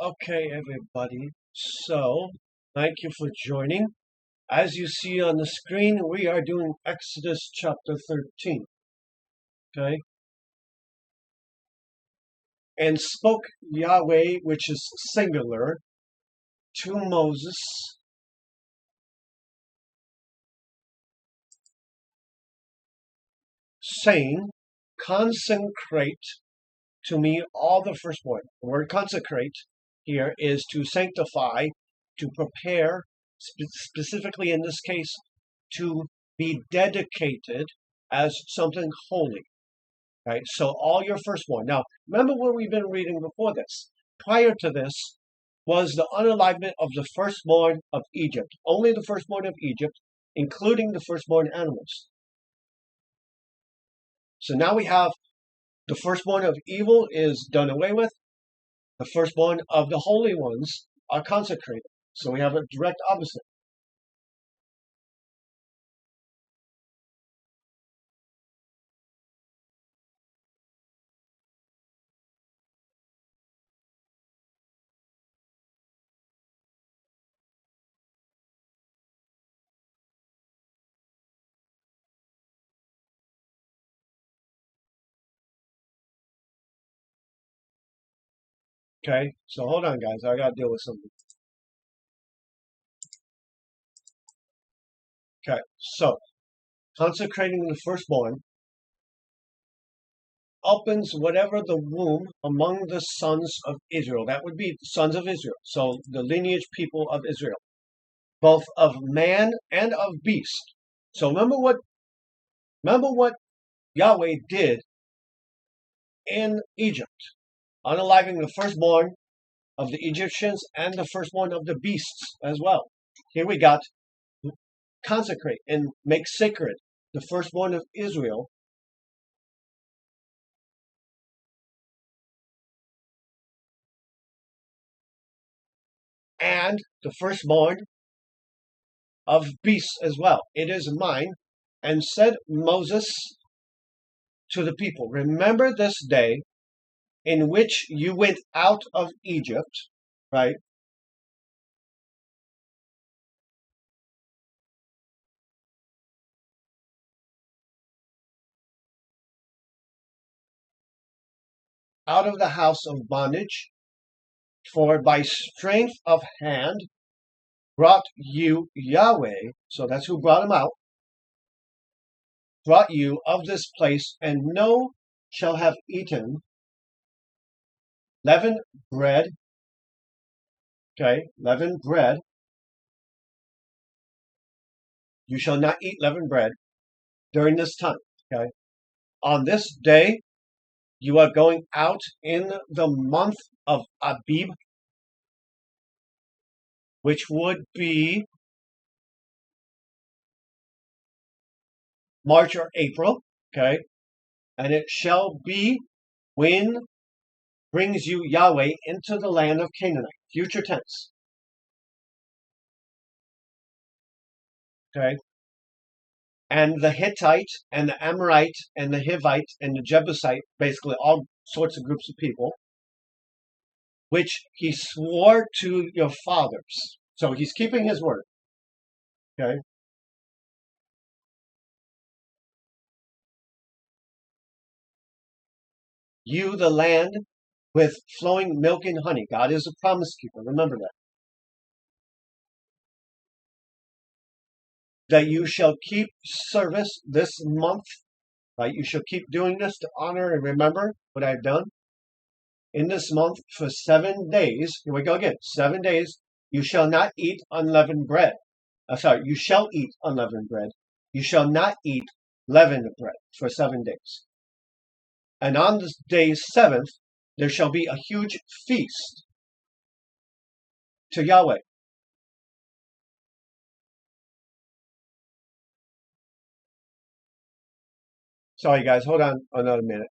Okay, everybody. So, thank you for joining. As you see on the screen, we are doing Exodus chapter 13. Okay? And spoke Yahweh, which is singular, to Moses, saying, consecrate to me all the firstborn. The word consecrate here is to sanctify, to prepare, specifically in this case, to be dedicated as something holy. Right? So all your firstborn. Now, remember what we've been reading before this. Prior to this was the unalignment of the firstborn of Egypt. Only the firstborn of Egypt, including the firstborn animals. So now we have the firstborn of evil is done away with. The firstborn of the holy ones are consecrated. So we have a direct opposite. Okay, so hold on, guys. I got to deal with something. Okay, so consecrating the firstborn opens whatever the womb among the sons of Israel. That would be the sons of Israel. So the lineage people of Israel, both of man and of beast. So remember what Yahweh did in Egypt, unaliving the firstborn of the Egyptians and the firstborn of the beasts as well. Here we got consecrate and make sacred the firstborn of Israel. And the firstborn of beasts as well. It is mine. And said Moses to the people, remember this day in which you went out of Egypt, right? Out of the house of bondage, for by strength of hand brought you Yahweh, so that's who brought him out, brought you of this place, and no shall have eaten leavened bread, okay, leavened bread. You shall not eat leavened bread during this time, okay? On this day, you are going out in the month of Abib, which would be March or April, okay? And it shall be when brings you Yahweh into the land of Canaanite, future tense, okay? And the Hittite and the Amorite and the Hivite and the Jebusite, basically all sorts of groups of people, which he swore to your fathers. So he's keeping his word, okay? You, the land with flowing milk and honey. God is a promise keeper. Remember that. That you shall keep service this month. Right? You shall keep doing this to honor and remember what I've done. In this month for 7 days. Here we go again. 7 days. You shall not eat unleavened bread. You shall eat unleavened bread. You shall not eat leavened bread for 7 days. And on the day 7th, there shall be a huge feast to Yahweh. Sorry, guys. Hold on another minute.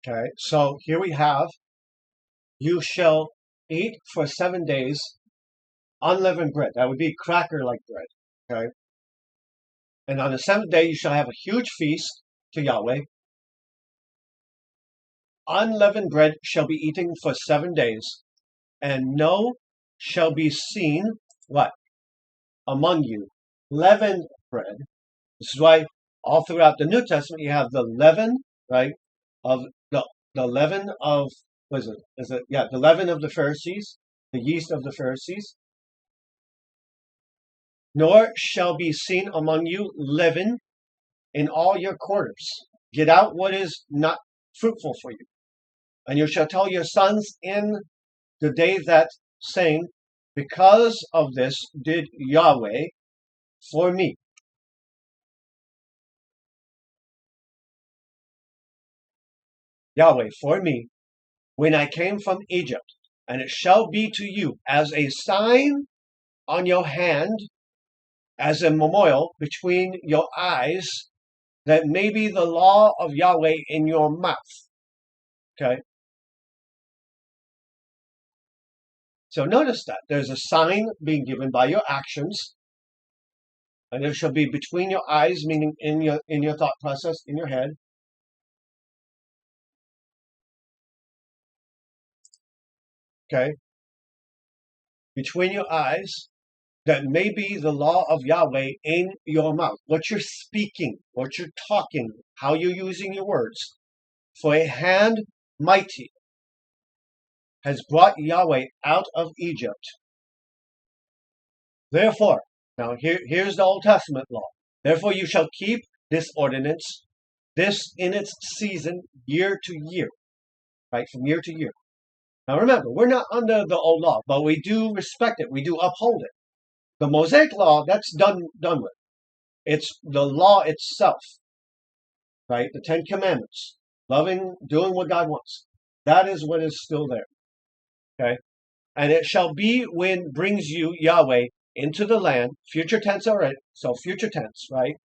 Okay, so here we have, you shall eat for 7 days unleavened bread. That would be cracker-like bread. Okay. And on the seventh day you shall have a huge feast to Yahweh. Unleavened bread shall be eaten for 7 days, and no shall be seen what? Among you. Leavened bread. This is why all throughout the New Testament you have the leaven, right? Of the leaven of what is it? The leaven of the Pharisees, the yeast of the Pharisees. Nor shall be seen among you leaven in all your quarters. Get out what is not fruitful for you. And you shall tell your sons in the day that, saying, because of this did Yahweh for me. Yahweh for me, when I came from Egypt, and it shall be to you as a sign on your hand, as a memorial between your eyes, that may be the law of Yahweh in your mouth. Okay? So notice that there's a sign being given by your actions, and it shall be between your eyes, meaning in your thought process, in your head. Okay? Between your eyes, that may be the law of Yahweh in your mouth. What you're speaking, what you're talking, how you're using your words. For a hand mighty has brought Yahweh out of Egypt. Therefore, now here's the Old Testament law. Therefore you shall keep this ordinance, this in its season, year to year. Right, from year to year. Now remember, we're not under the old law, but we do respect it. We do uphold it. The Mosaic law, that's done with. It's the law itself. Right? The 10 Commandments. Loving, doing what God wants. That is what is still there. Okay? And it shall be when brings you Yahweh into the land, future tense already, so future tense, right?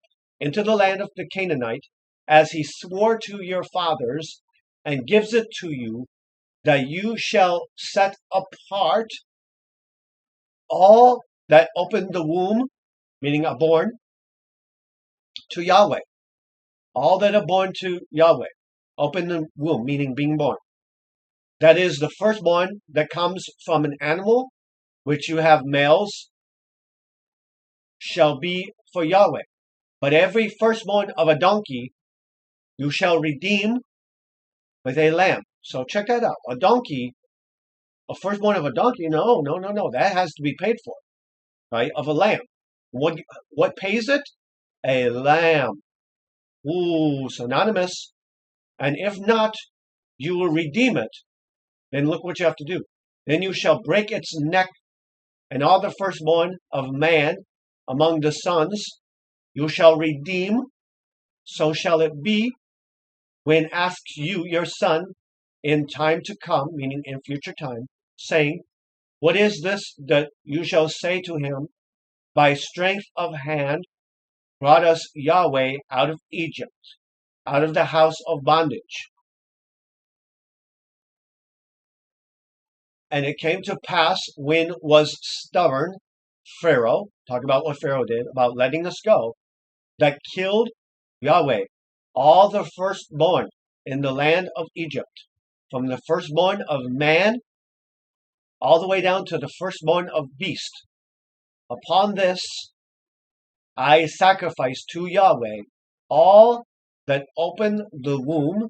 Into the land of the Canaanite, as he swore to your fathers, and gives it to you, that you shall set apart all that open the womb, meaning are born, to Yahweh. All that are born to Yahweh. Open the womb, meaning being born. That is the firstborn that comes from an animal, which you have males, shall be for Yahweh. But every firstborn of a donkey you shall redeem with a lamb. So check that out. A donkey, a firstborn of a donkey, no. That has to be paid for, right? Of a lamb. What pays it? A lamb. Ooh, synonymous. And if not, you will redeem it. Then look what you have to do. Then you shall break its neck, and all the firstborn of man among the sons you shall redeem. So shall it be when asks you your son in time to come, meaning in future time, saying, what is this that you shall say to him? By strength of hand brought us Yahweh out of Egypt, out of the house of bondage. And it came to pass when was stubborn Pharaoh, talk about what Pharaoh did, about letting us go, that killed Yahweh all the firstborn in the land of Egypt, from the firstborn of man all the way down to the firstborn of beast. Upon this I sacrifice to Yahweh all that open the womb,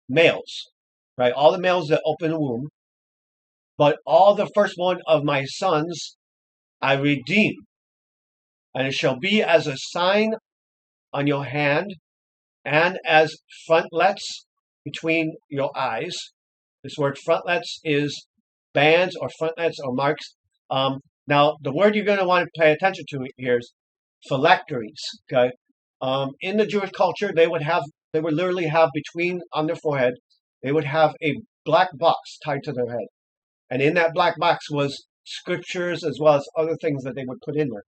males, right? All the males that open the womb, but all the firstborn of my sons I redeem. And it shall be as a sign on your hand and as frontlets between your eyes. This word frontlets is bands or frontlets or marks. Now, the word you're going to want to pay attention to here is phylacteries. Okay, in the Jewish culture, they would literally have between on their forehead, they would have a black box tied to their head, and in that black box was scriptures as well as other things that they would put in there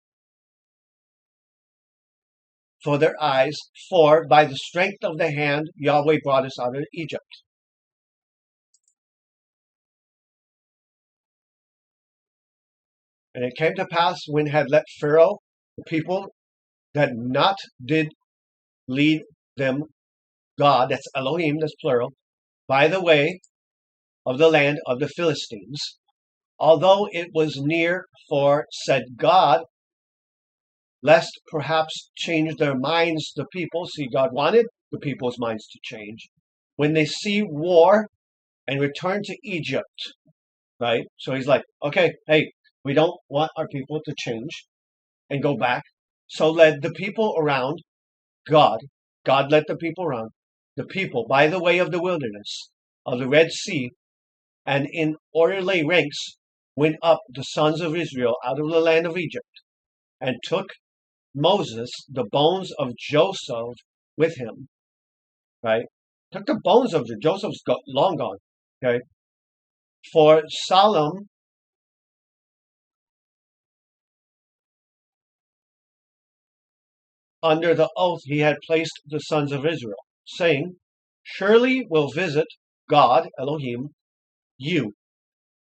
for their eyes. For by the strength of the hand, Yahweh brought us out of Egypt. And it came to pass when had let Pharaoh the people that not did lead them God, that's Elohim, that's plural, by the way of the land of the Philistines, although it was near for said God, lest perhaps change their minds the people. See, God wanted the people's minds to change. When they see war and return to Egypt, right? So he's like, okay, hey, we don't want our people to change and go back. So led the people around God. God led the people around the people by the way of the wilderness of the Red Sea, and in orderly ranks went up the sons of Israel out of the land of Egypt, and took Moses the bones of Joseph with him, right? Took the bones of Joseph's long gone, okay? For solemn under the oath he had placed the sons of Israel, saying, surely will visit God, Elohim, you.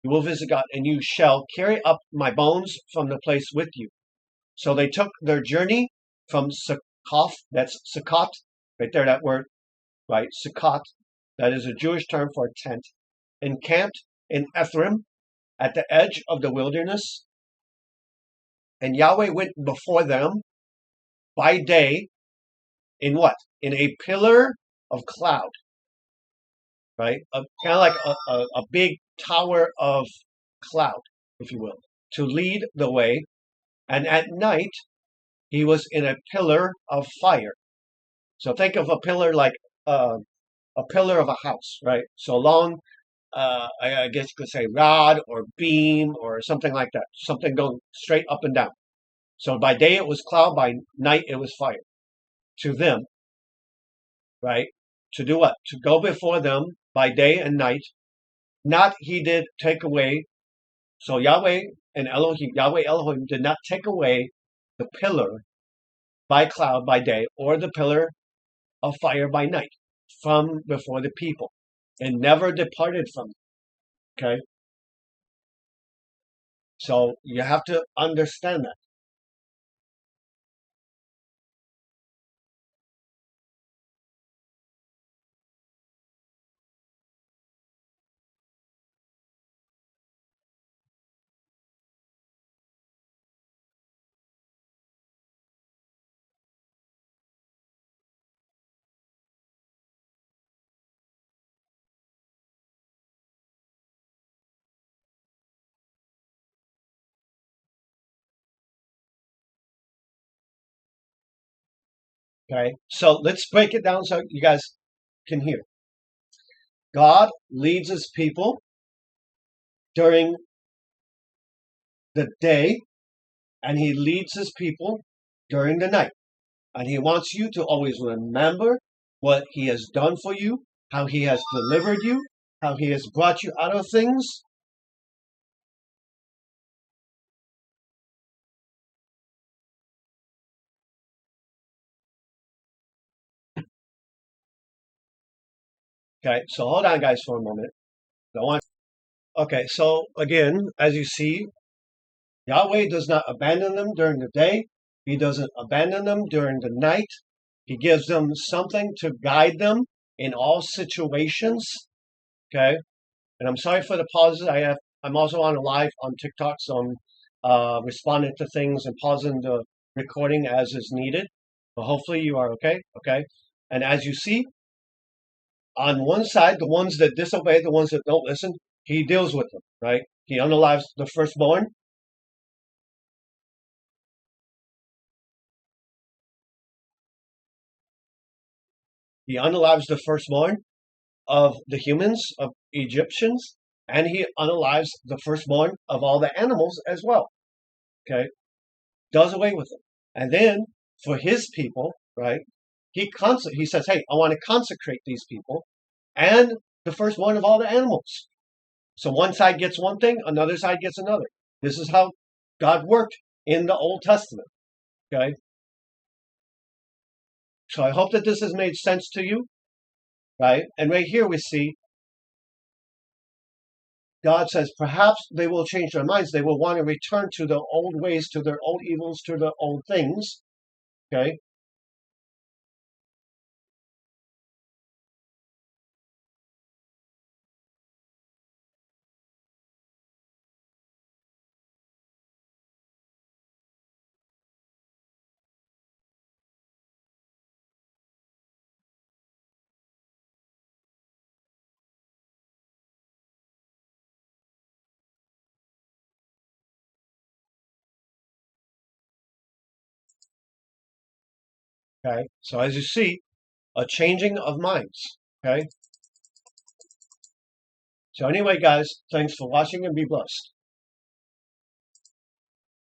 You will visit God, and you shall carry up my bones from the place with you. So they took their journey from Succoth, that's Sukkot, right there, that word, right? Sukkot, that is a Jewish term for a tent, encamped in Ephraim at the edge of the wilderness. And Yahweh went before them by day in what? In a pillar of cloud, right? Kind of like a big tower of cloud, if you will, to lead the way. And at night, he was in a pillar of fire. So think of a pillar like a pillar of a house, right? So long, I guess you could say rod or beam or something like that. Something going straight up and down. So by day it was cloud, by night it was fire. To them, right? To do what? To go before them by day and night. Not he did take away. So Yahweh and Elohim, Yahweh Elohim did not take away the pillar by cloud by day or the pillar of fire by night from before the people, and never departed from them. Okay? So you have to understand that. Okay? So let's break it down so you guys can hear. God leads his people during the day, and he leads his people during the night. And he wants you to always remember what he has done for you, how he has delivered you, how he has brought you out of things. Okay, so hold on, guys, for a moment. Okay, so again, as you see, Yahweh does not abandon them during the day. He doesn't abandon them during the night. He gives them something to guide them in all situations. Okay, and I'm sorry for the pauses. I'm also on a live on TikTok, so I'm responding to things and pausing the recording as is needed. But hopefully you are okay. Okay, and as you see, on one side, the ones that disobey, the ones that don't listen, he deals with them. Right? He unalives the firstborn. He unalives the firstborn of the humans, of Egyptians, and he unalives the firstborn of all the animals as well. Okay? Does away with them. And then for his people, right, he says, hey, I want to consecrate these people and the firstborn of all the animals. So one side gets one thing, another side gets another. This is how God worked in the Old Testament. Okay? So I hope that this has made sense to you. Right? And right here we see God says perhaps they will change their minds. They will want to return to their old ways, to their old evils, to their old things. Okay. Okay. So as you see, a changing of minds. Okay. So anyway, guys, thanks for watching and be blessed.